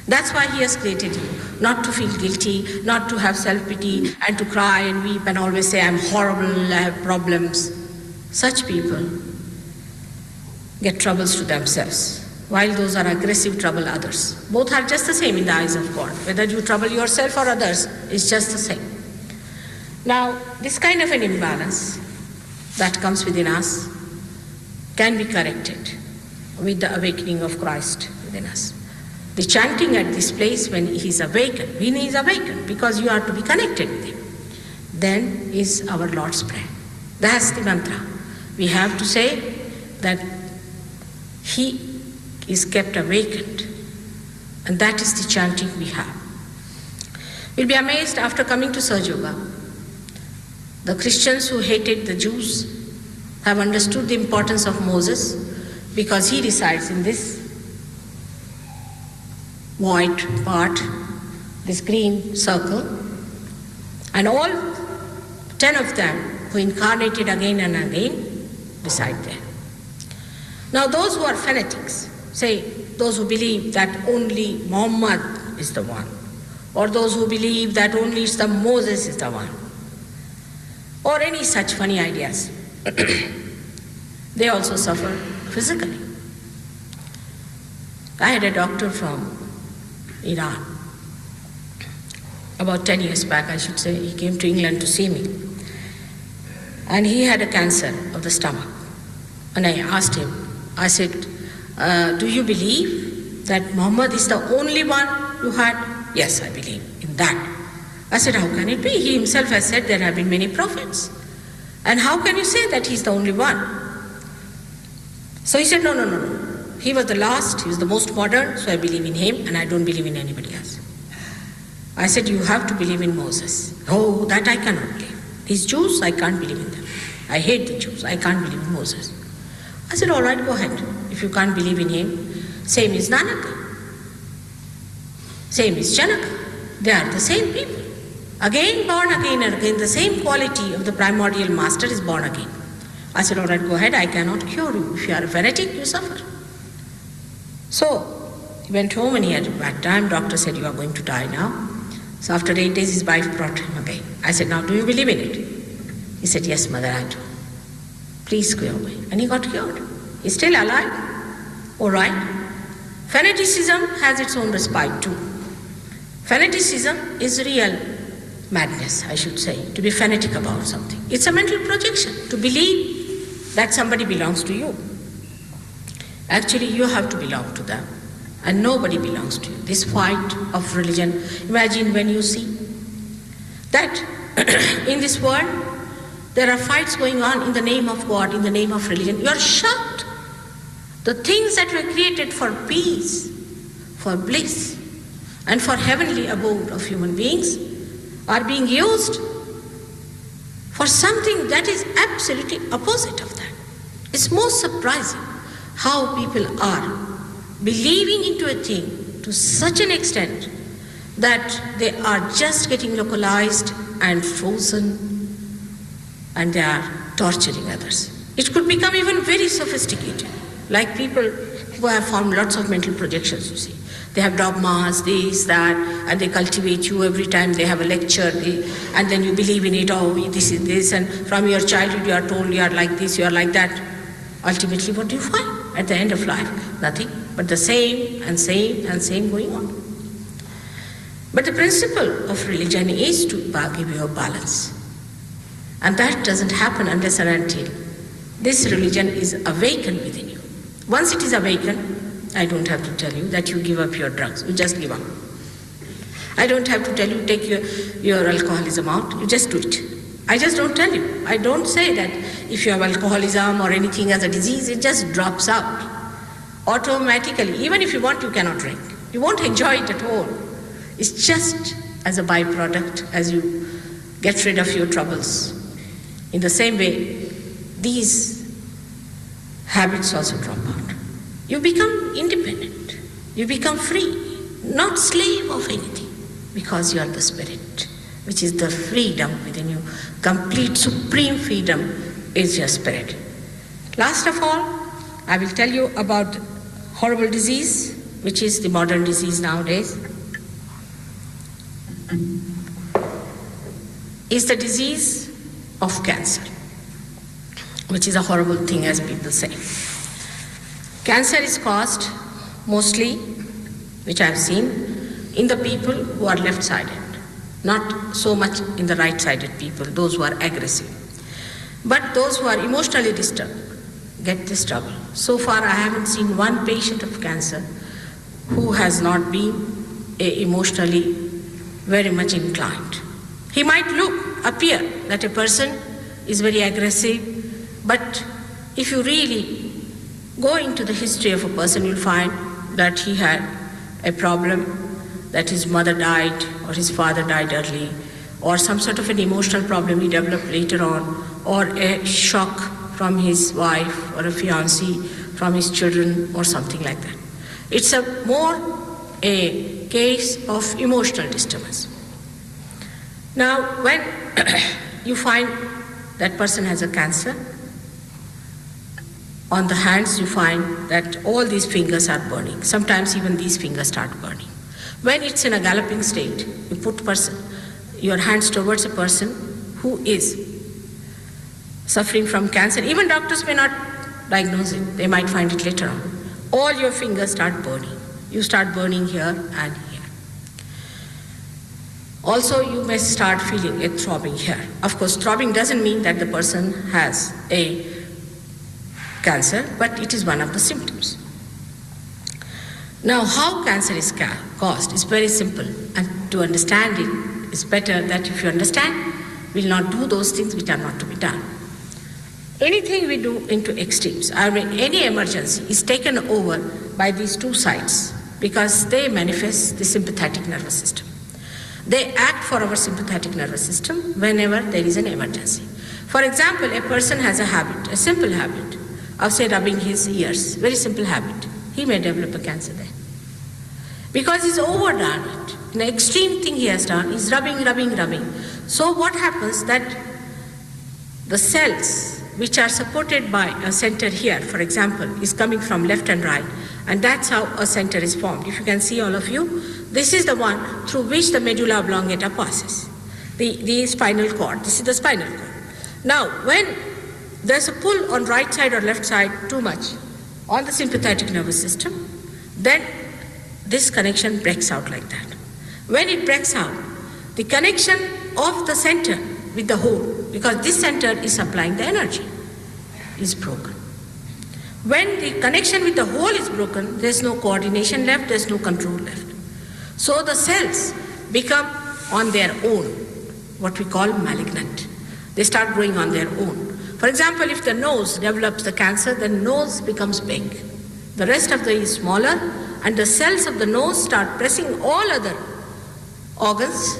That's why he has created you. Not to feel guilty, not to have self-pity and to cry and weep and always say, I'm horrible, I have problems. Such people get troubles to themselves, while those are aggressive trouble others. Both are just the same in the eyes of God. Whether you trouble yourself or others, it's just the same. Now, this kind of an imbalance that comes within us can be corrected with the awakening of Christ within us. The chanting at this place when he is awakened, because you are to be connected with him, then is our Lord's Prayer. That's the mantra. We have to say that he is kept awakened, and that is the chanting we have. We'll be amazed after coming to Sahaja Yoga. The Christians who hated the Jews have understood the importance of Moses because he resides in this white part, this green circle, and all 10 of them who incarnated again and again reside there. Now those who are fanatics, say those who believe that only Muhammad is the one, or those who believe that only it's the Moses is the one, or any such funny ideas, they also suffer physically. I had a doctor from Iran. About 10 years back, I should say, he came to England to see me. And he had a cancer of the stomach. And I asked him, I said, do you believe that Muhammad is the only one you had? Yes, I believe in that. I said, how can it be? He himself has said there have been many prophets. And how can you say that he's the only one? So he said, no. He was the last, he was the most modern, so I believe in him and I don't believe in anybody else. I said, you have to believe in Moses. Oh, that I cannot believe. These Jews, I can't believe in them. I hate the Jews, I can't believe in Moses. I said, all right, go ahead. If you can't believe in him, same is Nanak. Same is Janaka. They are the same people. Again, born again and again, the same quality of the primordial master is born again. I said, all right, go ahead, I cannot cure you. If you are a fanatic, you suffer. So, he went home and he had a bad time. Doctor said, you are going to die now. So after 8 days, his wife brought him again. I said, now do you believe in it? He said, yes, mother, I do. Please cure me. And he got cured. He's still alive. All right? Fanaticism has its own respite too. Fanaticism is real madness, I should say, to be fanatic about something. It's a mental projection, to believe that somebody belongs to you. Actually, you have to belong to them, and nobody belongs to you. This fight of religion, imagine when you see that in this world, there are fights going on in the name of God, in the name of religion. You are shocked. The things that were created for peace, for bliss, and for heavenly abode of human beings are being used for something that is absolutely opposite of that. It's most surprising how people are believing into a thing to such an extent that they are just getting localized and frozen, and they are torturing others. It could become even very sophisticated, like people who have formed lots of mental projections, you see. They have dogmas, this, that, and they cultivate you every time they have a lecture, and then you believe in it, oh, this is this, and from your childhood you are told you are like this, you are like that. Ultimately, what do you find at the end of life? Nothing but the same and same and same going on. But the principle of religion is to give you a balance. And that doesn't happen unless and until this religion is awakened within you. Once it is awakened, I don't have to tell you that you give up your drugs. You just give up. I don't have to tell you take your alcoholism out. You just do it. I just don't tell you. I don't say that if you have alcoholism or anything as a disease, it just drops out automatically. Even if you want, you cannot drink. You won't enjoy it at all. It's just as a byproduct as you get rid of your troubles. In the same way, these habits also drop out. You become independent. You become free, not slave of anything, because you are the spirit, which is the freedom within you. Complete, supreme freedom is your spirit. Last of all, I will tell you about horrible disease, which is the modern disease nowadays. Is the disease of cancer, which is a horrible thing, as people say. Cancer is caused mostly, which I have seen, in the people who are left-sided, not so much in the right-sided people, those who are aggressive. But those who are emotionally disturbed get this trouble. So far, I haven't seen one patient of cancer who has not been emotionally very much inclined. He might appear that a person is very aggressive, but if you really go into the history of a person, you'll find that he had a problem, that his mother died or his father died early, or some sort of an emotional problem he developed later on, or a shock from his wife or a fiancé from his children or something like that. It's more a case of emotional disturbance. Now, when you find that person has a cancer, on the hands you find that all these fingers are burning. Sometimes even these fingers start burning. When it's in a galloping state, you put your hands towards a person who is suffering from cancer. Even doctors may not diagnose it. They might find it later on. All your fingers start burning. You start burning here and here. Also, you may start feeling a throbbing here. Of course, throbbing doesn't mean that the person has a cancer, but it is one of the symptoms. Now, how cancer is caused is very simple, and to understand it is better that if you understand, we'll not do those things which are not to be done. Anything we do into extremes, I mean any emergency, is taken over by these two sides because they manifest the sympathetic nervous system. They act for our sympathetic nervous system whenever there is an emergency. For example, a person has a habit, a simple habit, of say rubbing his ears, very simple habit. He may develop a cancer there. Because he's overdone it. An extreme thing he has done is rubbing. So what happens that the cells which are supported by a center here, for example, is coming from left and right, and that's how a center is formed. If you can see, all of you, this is the one through which the medulla oblongata passes, the spinal cord. This is the spinal cord. Now, when there's a pull on right side or left side too much on the sympathetic nervous system, then this connection breaks out like that. When it breaks out, the connection of the center with the whole, because this center is supplying the energy, is broken. When the connection with the whole is broken, there's no coordination left, there's no control left. So the cells become on their own, what we call malignant. They start growing on their own. For example, if the nose develops the cancer, the nose becomes big. The rest of the is smaller, and the cells of the nose start pressing all other organs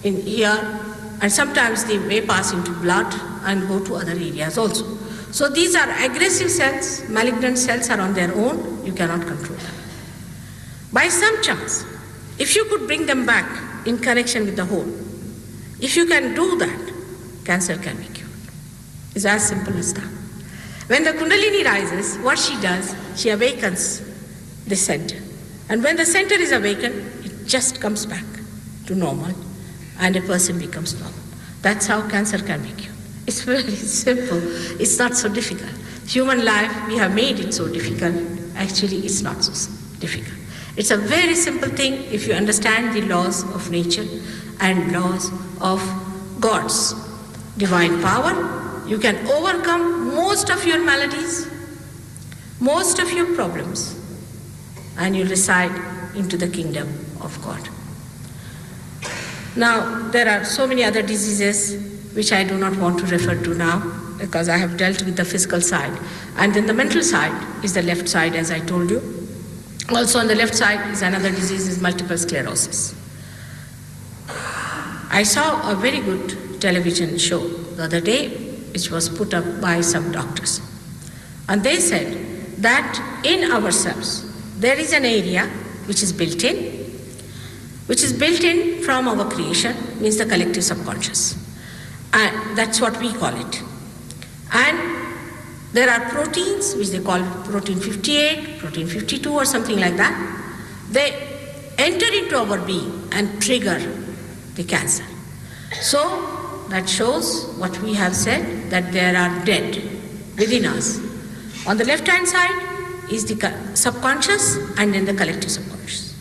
in here, and sometimes they may pass into blood and go to other areas also. So these are aggressive cells, malignant cells are on their own, you cannot control them. By some chance, if you could bring them back in connection with the whole, if you can do that, cancer can be cured. It's as simple as that. When the Kundalini rises, what she does, she awakens the center. And when the center is awakened, it just comes back to normal and a person becomes normal. That's how cancer can be cured. It's very simple. It's not so difficult. Human life, we have made it so difficult. Actually, it's not so difficult. It's a very simple thing if you understand the laws of nature and laws of God's divine power. You can overcome most of your maladies, most of your problems, and you reside into the kingdom of God. Now, there are so many other diseases which I do not want to refer to now because I have dealt with the physical side. And then the mental side is the left side, as I told you. Also on the left side is another disease, is multiple sclerosis. I saw a very good television show the other day, which was put up by some doctors. And they said that in ourselves, there is an area which is built in from our creation, means the collective subconscious. And that's what we call it. And there are proteins, which they call protein 58, protein 52 or something like that. They enter into our being and trigger the cancer. So that shows what we have said, that there are dead within us. On the left-hand side is the subconscious and then the collective subconscious.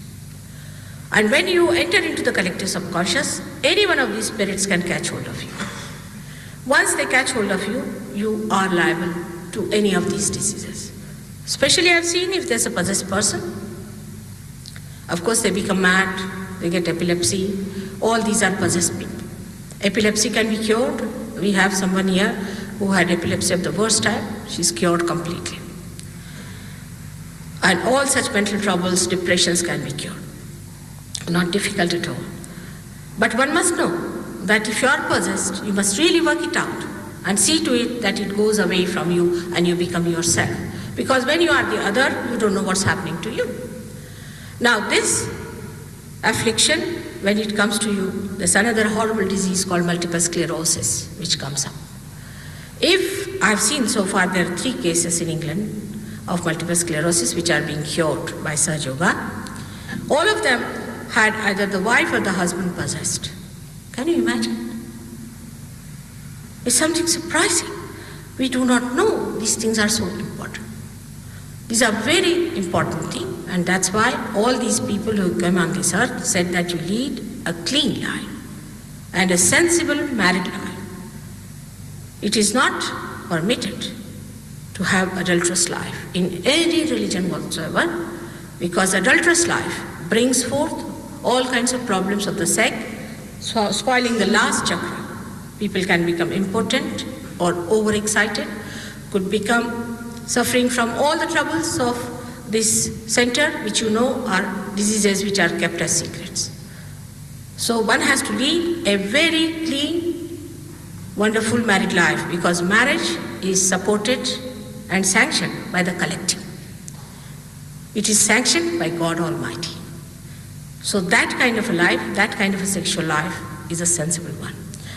And when you enter into the collective subconscious, any one of these spirits can catch hold of you. Once they catch hold of you, you are liable to any of these diseases. Especially I've seen if there's a possessed person. Of course they become mad, they get epilepsy. All these are possessed people. Epilepsy can be cured. We have someone here who had epilepsy of the worst type. She's cured completely. And all such mental troubles, depressions can be cured. Not difficult at all. But one must know that if you are possessed, you must really work it out and see to it that it goes away from you and you become yourself. Because when you are the other, you don't know what's happening to you. Now this affliction, when it comes to you, there's another horrible disease called multiple sclerosis, which comes up. If I've seen so far, there are 3 cases in England of multiple sclerosis which are being cured by Sahaja Yoga. All of them had either the wife or the husband possessed. Can you imagine? It's something surprising. We do not know these things are so important. These are very important things, and that's why all these people who come on this earth said that you lead a clean life and a sensible married life. It is not permitted to have adulterous life in any religion whatsoever, because adulterous life brings forth all kinds of problems of the sex, spoiling the last chakra. People can become impotent or overexcited, could become suffering from all the troubles of this center, which you know are diseases which are kept as secrets. So one has to lead a very clean, wonderful married life, because marriage is supported and sanctioned by the collective. It is sanctioned by God Almighty. So that kind of a life, that kind of a sexual life is a sensible one.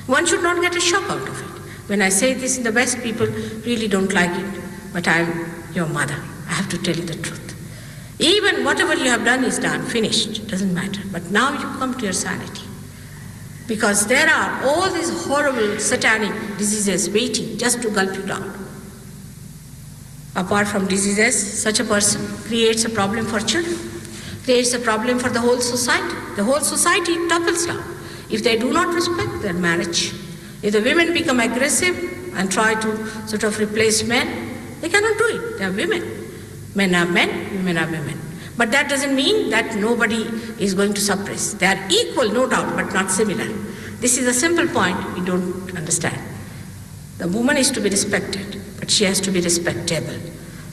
One should not get a shock out of it. When I say this in the West, people really don't like it, but I'm your mother. I have to tell you the truth. Even whatever you have done is done, finished, doesn't matter. But now you come to your sanity. Because there are all these horrible satanic diseases waiting just to gulp you down. Apart from diseases, such a person creates a problem for children, creates a problem for the whole society. The whole society topples down if they do not respect their marriage. If the women become aggressive and try to sort of replace men, they cannot do it. They are women. Men are men, women are women. But that doesn't mean that nobody is going to suppress. They are equal, no doubt, but not similar. This is a simple point we don't understand. The woman is to be respected, but she has to be respectable.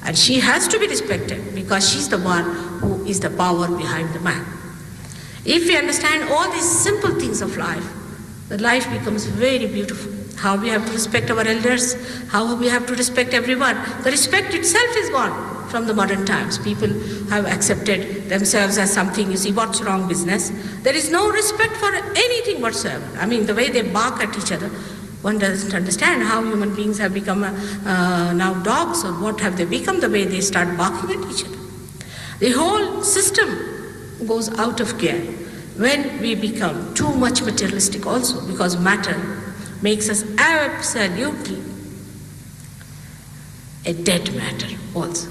And she has to be respected because she's the one who is the power behind the man. If we understand all these simple things of life, the life becomes very beautiful. How we have to respect our elders, how we have to respect everyone. The respect itself is gone from the modern times. People have accepted themselves as something, you see, what's wrong business? There is no respect for anything whatsoever. I mean, the way they bark at each other, one doesn't understand how human beings have become now dogs, or what have they become, the way they start barking at each other. The whole system goes out of gear when we become too much materialistic also, because matter makes us absolutely a dead matter also.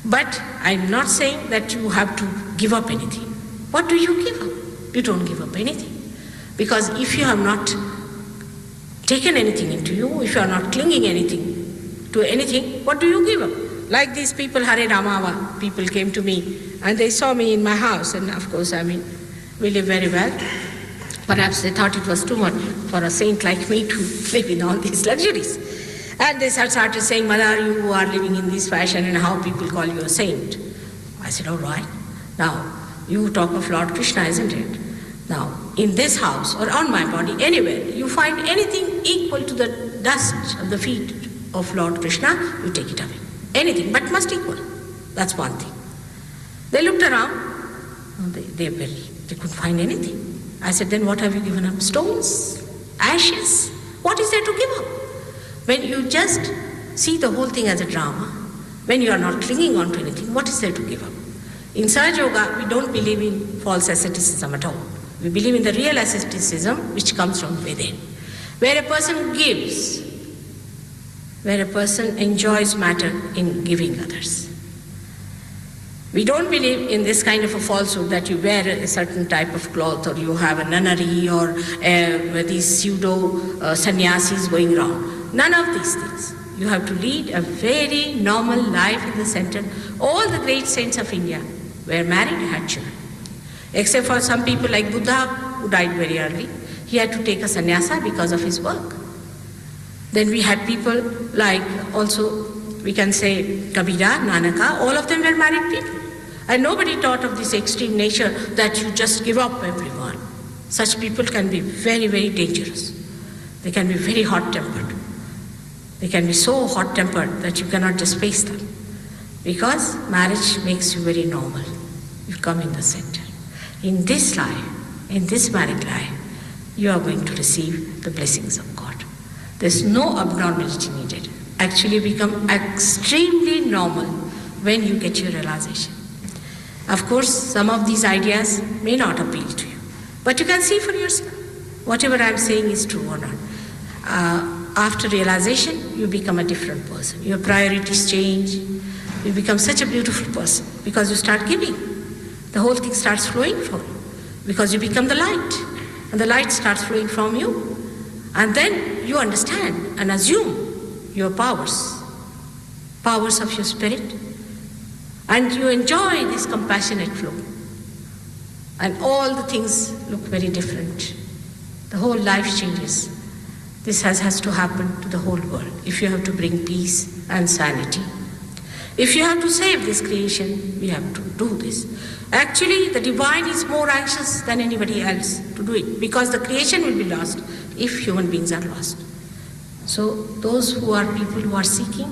But I'm not saying that you have to give up anything. What do you give up? You don't give up anything. Because if you have not taken anything into you, if you are not clinging anything to anything, what do you give up? Like these people, Hare Ramava, people came to me and they saw me in my house, and of course, I mean, we live very well. Perhaps they thought it was too much for a saint like me to live in all these luxuries. And they started saying, Mother, you are living in this fashion and how people call you a saint. I said, all right. Now, you talk of Lord Krishna, isn't it? Now, in this house or on my body, anywhere, you find anything equal to the dust of the feet of Lord Krishna, you take it away. Anything, but must equal. That's one thing. They looked around. They couldn't find anything. I said, then what have you given up? Stones? Ashes? What is there to give up? When you just see the whole thing as a drama, when you are not clinging on to anything, what is there to give up? In Sahaja Yoga, we don't believe in false asceticism at all. We believe in the real asceticism which comes from within, where a person gives, where a person enjoys matter in giving others. We don't believe in this kind of a falsehood that you wear a certain type of cloth, or you have a nunnery, or these pseudo sannyasis going around. None of these things. You have to lead a very normal life in the center. All the great saints of India were married and had children. Except for some people like Buddha, who died very early. He had to take a sannyasa because of his work. Then we had people like, also we can say Kabira, Nanaka, all of them were married people. And nobody taught of this extreme nature that you just give up everyone. Such people can be very, very dangerous. They can be very hot-tempered. They can be so hot-tempered that you cannot just face them. Because marriage makes you very normal. You come in the center. In this life, in this married life, you are going to receive the blessings of God. There's no abnormality needed. Actually become extremely normal when you get your realization. Of course, some of these ideas may not appeal to you, but you can see for yourself whatever I'm saying is true or not. After realization, you become a different person. Your priorities change. You become such a beautiful person because you start giving. The whole thing starts flowing from you because you become the light, and the light starts flowing from you. And then you understand and assume your powers of your spirit, and you enjoy this compassionate flow. And all the things look very different. The whole life changes. This has to happen to the whole world if you have to bring peace and sanity. If you have to save this creation, we have to do this. Actually, the divine is more anxious than anybody else to do it, because the creation will be lost if human beings are lost. So those who are people who are seeking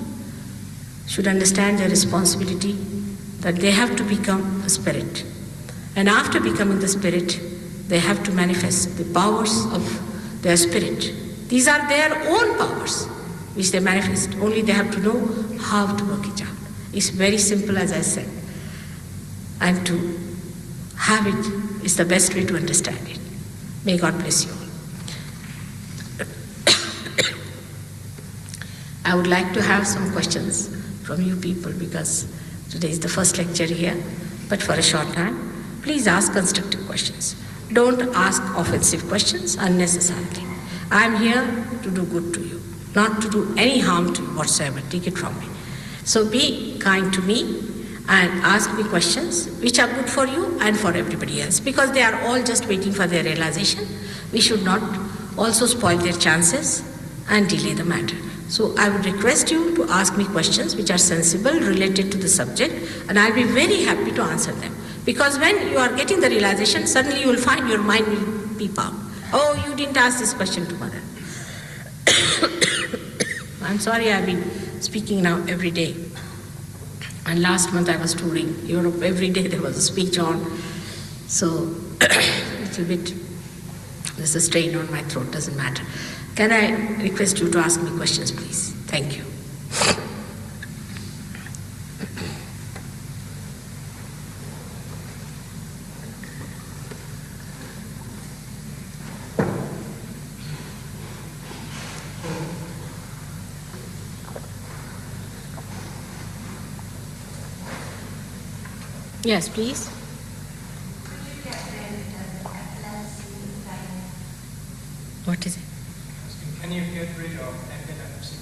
should understand their responsibility, that they have to become a spirit. And after becoming the spirit, they have to manifest the powers of their spirit. These are their own powers which they manifest. Only they have to know how to work it out. It's very simple, as I said. And to have it is the best way to understand it. May God bless you all. I would like to have some questions from you people because today is the first lecture here, but for a short time, please ask constructive questions. Don't ask offensive questions unnecessarily. I am here to do good to you, not to do any harm to you whatsoever. Take it from me. So be kind to me and ask me questions which are good for you and for everybody else, because they are all just waiting for their realization. We should not also spoil their chances and delay the matter. So I would request you to ask me questions which are sensible, related to the subject, and I'll be very happy to answer them. Because when you are getting the realization, suddenly you will find your mind will peep out. Oh, you didn't ask this question to mother. I'm sorry, I've been speaking now every day. And last month I was touring Europe. Every day there was a speech on. So, a little bit, there's a strain on my throat, doesn't matter. Can I request you to ask me questions, please? Thank you. Yes, please. What is it? Can you get rid of epilepsy?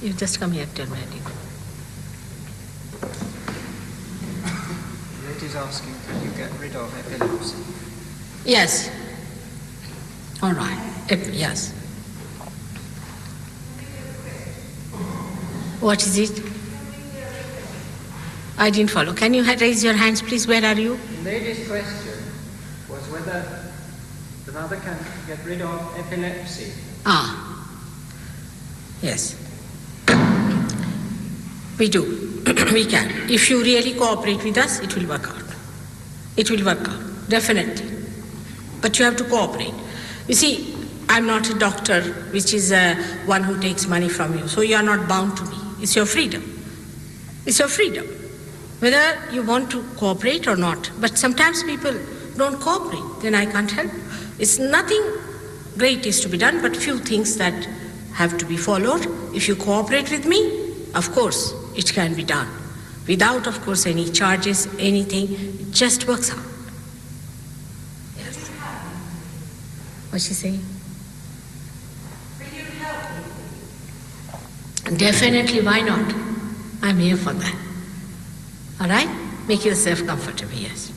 You just come here, tell me. The lady's asking, can you get rid of epilepsy? Yes. All right. Yes. What is it? I didn't follow. Can you raise your hands, please? Where are you? The lady's question was whether the mother can get rid of epilepsy. Ah. Yes. We do. We can. If you really cooperate with us, it will work out. It will work out. Definitely. But you have to cooperate. You see, I'm not a doctor, which is one who takes money from you. So you are not bound to me. It's your freedom. It's your freedom. Whether you want to cooperate or not. But sometimes people don't cooperate. Then I can't help. It's nothing great is to be done, but few things that have to be followed. If you cooperate with me, of course, it can be done. Without, of course, any charges, anything. It just works out. Yes. What's she saying? Definitely, why not? I'm here for that. All right? Make yourself comfortable, yes.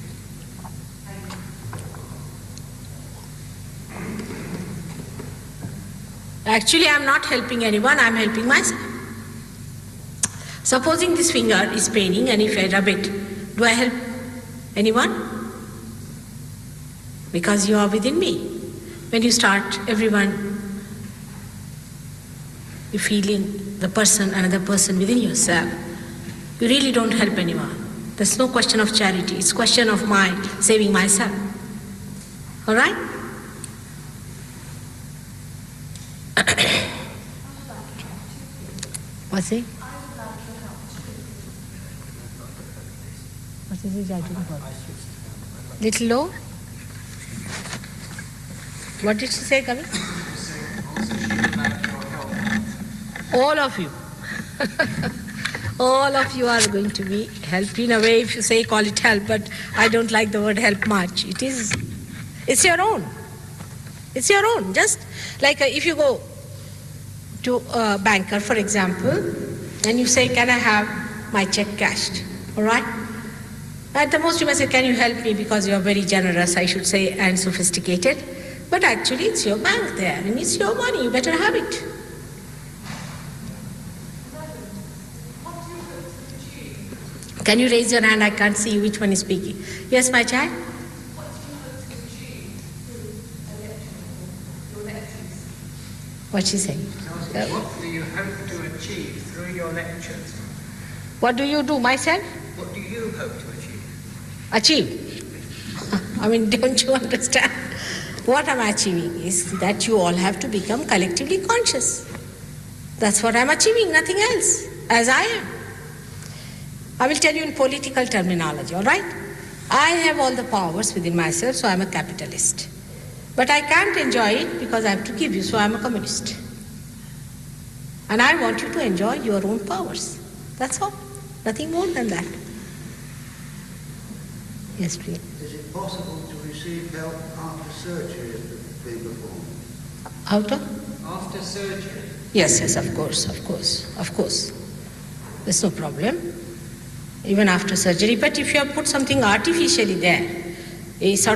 Actually, I'm not helping anyone, I'm helping myself. Supposing this finger is paining and if I rub it, do I help anyone? Because you are within me. When you start, everyone, you're feeling the person, another person within yourself. You really don't help anyone. There's no question of charity. It's question of my saving myself. All right? What's it? What is it I do? Little low? What did she say, Kavi? All of you. All of you are going to be helped in a way. If you say call it help, but I don't like the word help much. It's your own. It's your own. Just like if you go to a banker, for example, and you say, can I have my check cashed? All right? At the most you must say, can you help me because you are very generous, I should say, and sophisticated. But actually it's your bank there and it's your money. You better have it. Can you raise your hand? I can't see which one is speaking. Yes, my child? What's she saying? What do you hope to achieve through your lectures? What do you do, myself? What do you hope to achieve? Achieve? I mean, don't you understand? What I'm achieving is that you all have to become collectively conscious. That's what I'm achieving, nothing else, as I am. I will tell you in political terminology, all right? I have all the powers within myself, so I'm a capitalist. But I can't enjoy it because I have to give you, so I'm a communist. And I want you to enjoy your own powers. That's all. Nothing more than that. Yes, please. Is it possible to receive help after surgery has been performed? Out of? After surgery, Yes, of course. There's no problem. Even after surgery. But if you have put something artificially there, there's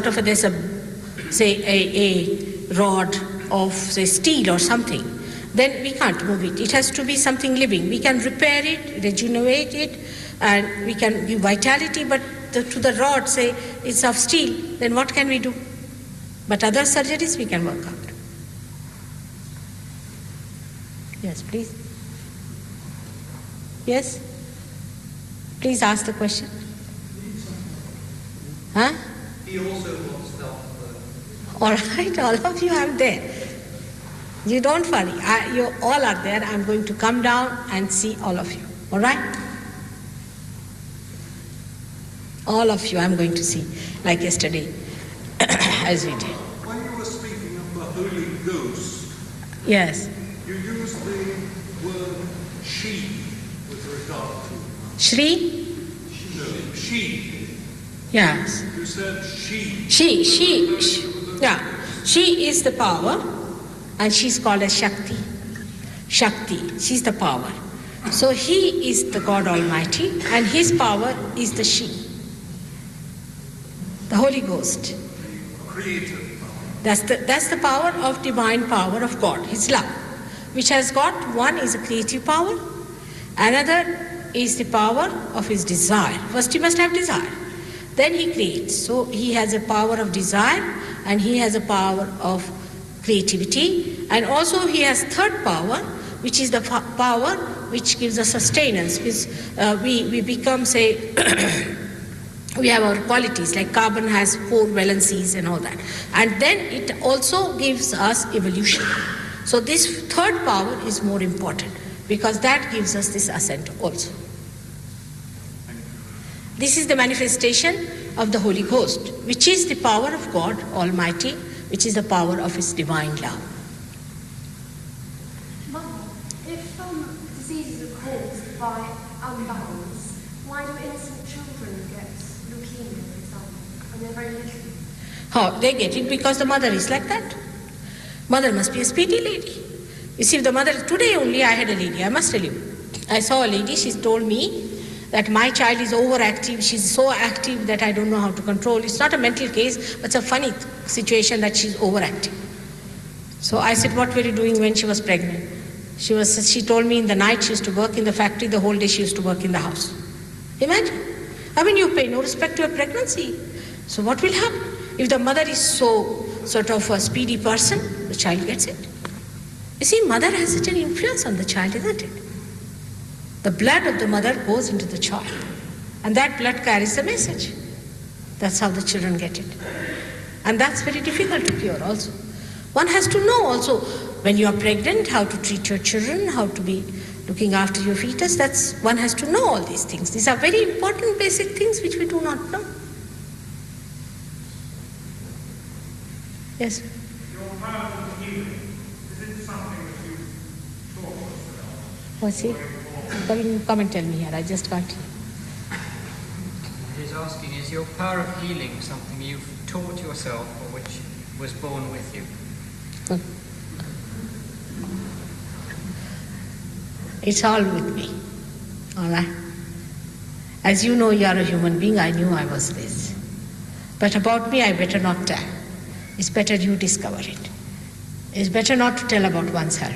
a rod of, say, steel or something, then we can't move it. It has to be something living. We can repair it, regenerate it, and we can give vitality, but to the rod, say, it's of steel, then what can we do? But other surgeries we can work out. Yes, please. Yes? Please ask the question. Huh? he also wants help. All right, all of you are there. You don't worry. You all are there. I'm going to come down and see all of you. All right? All of you I'm going to see, like yesterday, as we did. When you were speaking of the Holy Ghost, Yes. you used the word she with regard to Shri? no, she. Yes. You said she. Yeah. She is the power, and she's called as Shakti. Shakti, she's the power. So he is the God Almighty, and his power is the she. The Holy Ghost. Creator. That's the power of divine power of God, his love, which has got, one is a creative power, another is the power of his desire. First he must have desire, then he creates. So he has a power of desire, and he has a power of creativity, and also he has third power, which is the power which gives us sustenance. We become, say, we have our qualities, like carbon has 4 valencies and all that. And then it also gives us evolution. So this third power is more important, because that gives us this ascent also. This is the manifestation of the Holy Ghost, which is the power of God Almighty, which is the power of his divine love. Mother, if diseases are caused by unbalance, why do innocent children get leukemia, for example, and they're very little? How? They get it because the mother is like that. Mother must be a speedy lady. You see, the mother, today only I had a lady, I must tell you. I saw a lady, she told me that my child is overactive, she's so active that I don't know how to control. It's not a mental case, but it's a funny situation that she's overactive. So I said, what were you doing when she was pregnant? She told me in the night she used to work in the factory, the whole day she used to work in the house. Imagine. I mean, you pay no respect to a pregnancy. So what will happen? If the mother is so sort of a speedy person, the child gets it. You see, mother has such an influence on the child, isn't it? The blood of the mother goes into the child, and that blood carries the message. That's how the children get it. And that's very difficult to cure also. One has to know also, when you are pregnant, how to treat your children, how to be looking after your fetus. One has to know all these things. These are very important basic things which we do not know. Yes? Your power of healing, is it something that you taught us about? What's he? Come and tell me here. I just got here. He's asking, is your power of healing something you've taught yourself or which was born with you? It's all with me. All right? As you know, you are a human being. I knew I was this. But about me, I better not tell. It's better you discover it. It's better not to tell about oneself.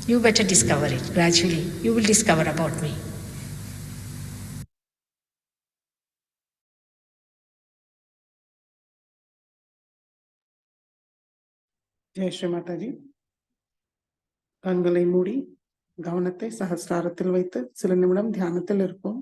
You better discover it gradually. You will discover about me. Jai Sri Mataji. கண்களை மூடி கவனத்தை சகஸ்ராரத்தில் வைத்து சில நிமிடம் தியானத்தில் இருப்போம்.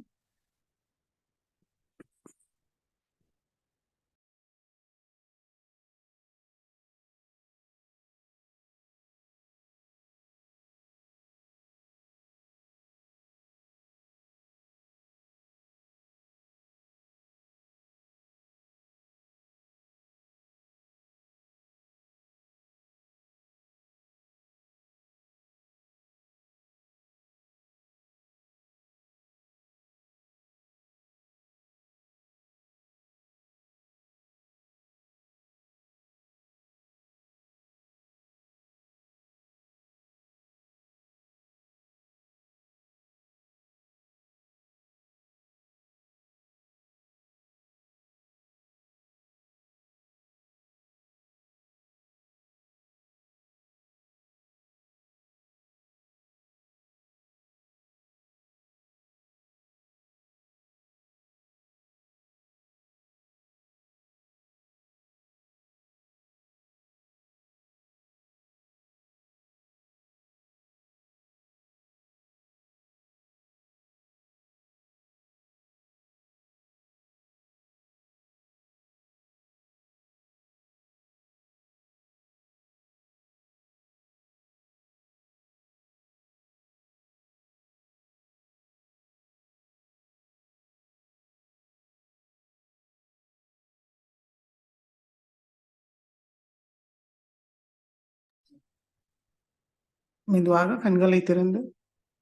மெதுவாக கண்களை திறந்து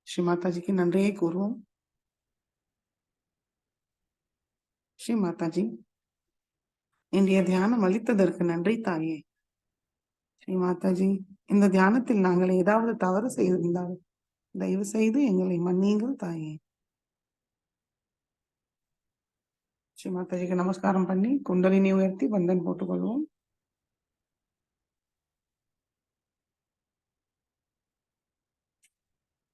ஸ்ரீ மாதாஜிக்கு நன்றியை கூறுவோம். ஸ்ரீ மாதாஜி, இன்றைய தியானம் அளித்ததற்கு நன்றி தாயே. ஸ்ரீ மாதாஜி, இந்த தியானத்தில் நாங்கள் ஏதாவது தவறு செய்திருந்தால் தயவு செய்து எங்களை மன்னியுங்கள் தாயே. ஸ்ரீ மாதாஜிக்கு நமஸ்காரம் பண்ணி குண்டலினி உயர்த்தி பந்தன் போட்டுக்கொள்வோம்.